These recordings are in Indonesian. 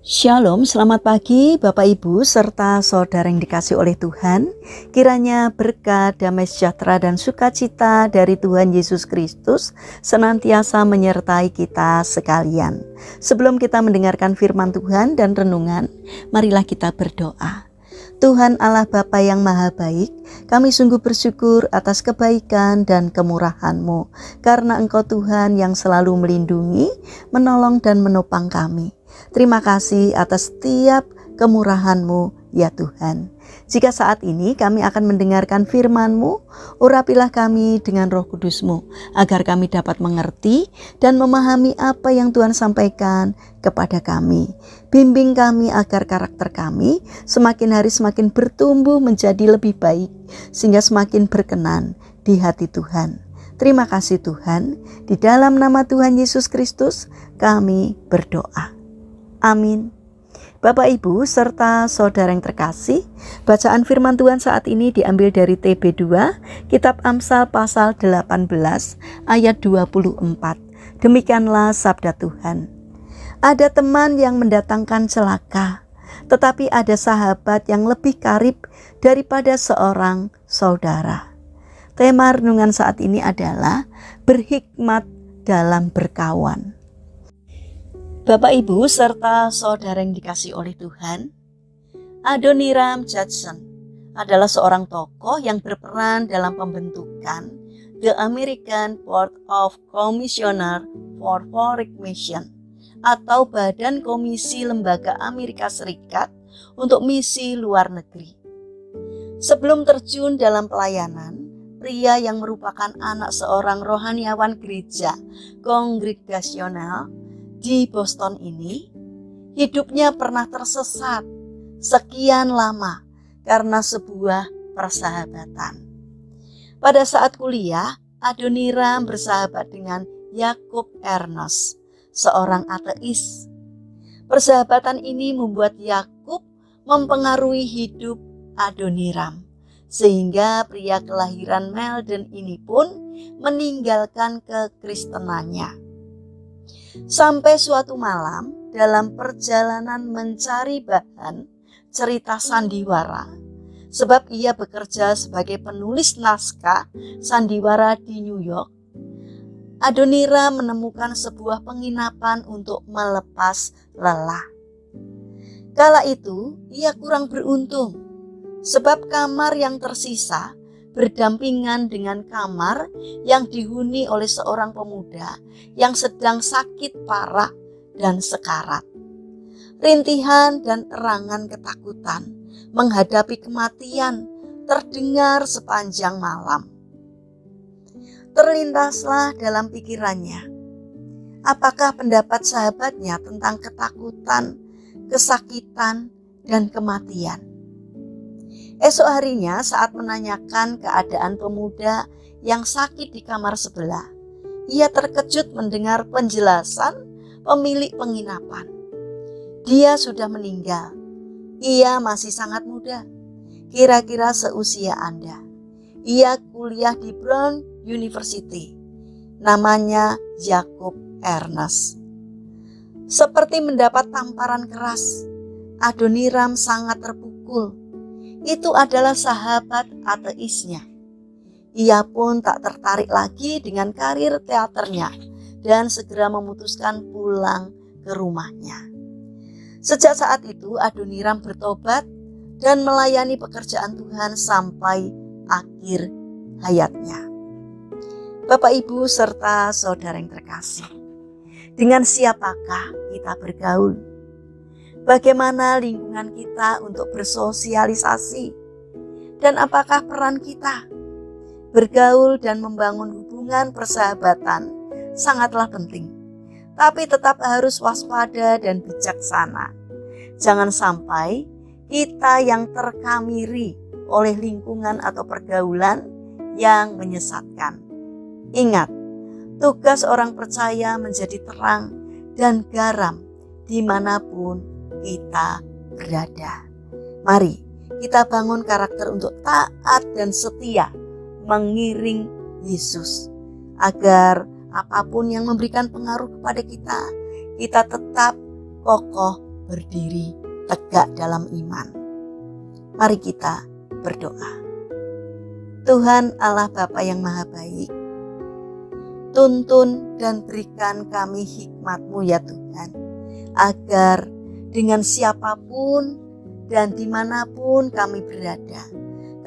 Shalom, selamat pagi Bapak Ibu serta saudara yang dikasih oleh Tuhan. Kiranya berkat, damai sejahtera dan sukacita dari Tuhan Yesus Kristus senantiasa menyertai kita sekalian. Sebelum kita mendengarkan firman Tuhan dan renungan, marilah kita berdoa. Tuhan Allah Bapa yang Maha Baik, kami sungguh bersyukur atas kebaikan dan kemurahan-Mu, karena Engkau Tuhan yang selalu melindungi, menolong dan menopang kami. Terima kasih atas setiap kemurahan-Mu ya Tuhan. Jika saat ini kami akan mendengarkan firman-Mu, urapilah kami dengan Roh Kudus-Mu, agar kami dapat mengerti dan memahami apa yang Tuhan sampaikan kepada kami. Bimbing kami agar karakter kami semakin hari semakin bertumbuh menjadi lebih baik, sehingga semakin berkenan di hati Tuhan. Terima kasih Tuhan, di dalam nama Tuhan Yesus Kristus kami berdoa. Amin. Bapak Ibu serta saudara yang terkasih, bacaan firman Tuhan saat ini diambil dari TB2, Kitab Amsal pasal 18 ayat 24. Demikianlah sabda Tuhan. Ada teman yang mendatangkan celaka, tetapi ada sahabat yang lebih karib daripada seorang saudara. Tema renungan saat ini adalah berhikmat dalam berkawan. Bapak Ibu serta saudara yang dikasih oleh Tuhan, Adoniram Judson adalah seorang tokoh yang berperan dalam pembentukan The American Board of Commissioner for Foreign Mission atau Badan Komisi Lembaga Amerika Serikat untuk misi luar negeri. Sebelum terjun dalam pelayanan, pria yang merupakan anak seorang rohaniawan gereja kongregasional di Boston ini, hidupnya pernah tersesat sekian lama karena sebuah persahabatan. Pada saat kuliah, Adoniram bersahabat dengan Yakub Ernest, seorang ateis. Persahabatan ini membuat Yakub mempengaruhi hidup Adoniram, sehingga pria kelahiran Malden ini pun meninggalkan kekristenannya. Sampai suatu malam dalam perjalanan mencari bahan cerita sandiwara, sebab ia bekerja sebagai penulis naskah sandiwara di New York, Adoniram menemukan sebuah penginapan untuk melepas lelah. Kala itu ia kurang beruntung, sebab kamar yang tersisa berdampingan dengan kamar yang dihuni oleh seorang pemuda yang sedang sakit parah dan sekarat. Rintihan dan erangan ketakutan menghadapi kematian terdengar sepanjang malam. Terlintaslah dalam pikirannya, apakah pendapat sahabatnya tentang ketakutan, kesakitan, dan kematian. Esok harinya saat menanyakan keadaan pemuda yang sakit di kamar sebelah, ia terkejut mendengar penjelasan pemilik penginapan. Dia sudah meninggal. Ia masih sangat muda, kira-kira seusia Anda. Ia kuliah di Brown University. Namanya Yakub Ernest. Seperti mendapat tamparan keras, Adoniram sangat terpukul. Itu adalah sahabat ateisnya. Ia pun tak tertarik lagi dengan karir teaternya dan segera memutuskan pulang ke rumahnya. Sejak saat itu Adoniram bertobat dan melayani pekerjaan Tuhan sampai akhir hayatnya. Bapak Ibu serta saudara yang terkasih, dengan siapakah kita bergaul? Bagaimana lingkungan kita untuk bersosialisasi? Dan apakah peran kita? Bergaul dan membangun hubungan persahabatan sangatlah penting. Tapi tetap harus waspada dan bijaksana. Jangan sampai kita yang terkamiri oleh lingkungan atau pergaulan yang menyesatkan. Ingat, tugas orang percaya menjadi terang dan garam dimanapun kita berada. Mari kita bangun karakter untuk taat dan setia mengiring Yesus, agar apapun yang memberikan pengaruh kepada kita, kita tetap kokoh berdiri tegak dalam iman. Mari kita berdoa. Tuhan Allah Bapa yang Maha Baik, tuntun dan berikan kami hikmat-Mu ya Tuhan, agar dengan siapapun dan dimanapun kami berada,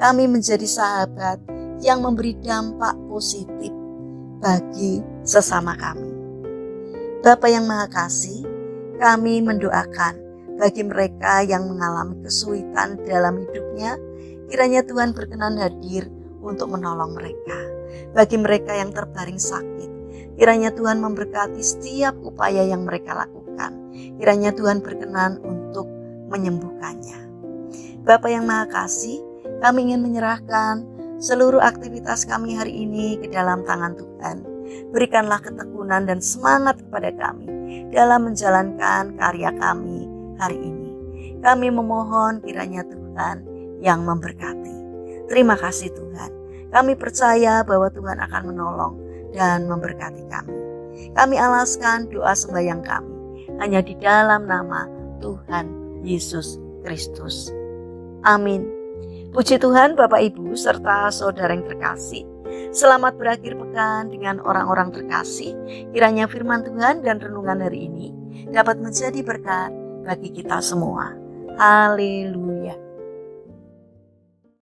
kami menjadi sahabat yang memberi dampak positif bagi sesama kami. Bapa yang Maha Kasih, kami mendoakan bagi mereka yang mengalami kesulitan dalam hidupnya, kiranya Tuhan berkenan hadir untuk menolong mereka. Bagi mereka yang terbaring sakit, kiranya Tuhan memberkati setiap upaya yang mereka lakukan. Kiranya Tuhan berkenan untuk menyembuhkannya. Bapa yang Maha Kasih, kami ingin menyerahkan seluruh aktivitas kami hari ini ke dalam tangan Tuhan. Berikanlah ketekunan dan semangat kepada kami dalam menjalankan karya kami hari ini. Kami memohon kiranya Tuhan yang memberkati. Terima kasih Tuhan. Kami percaya bahwa Tuhan akan menolong dan memberkati kami. Kami alaskan doa sembahyang kami hanya di dalam nama Tuhan Yesus Kristus. Amin. Puji Tuhan Bapak Ibu serta saudara yang terkasih. Selamat berakhir pekan dengan orang-orang terkasih. Kiranya firman Tuhan dan renungan hari ini dapat menjadi berkat bagi kita semua. Haleluya.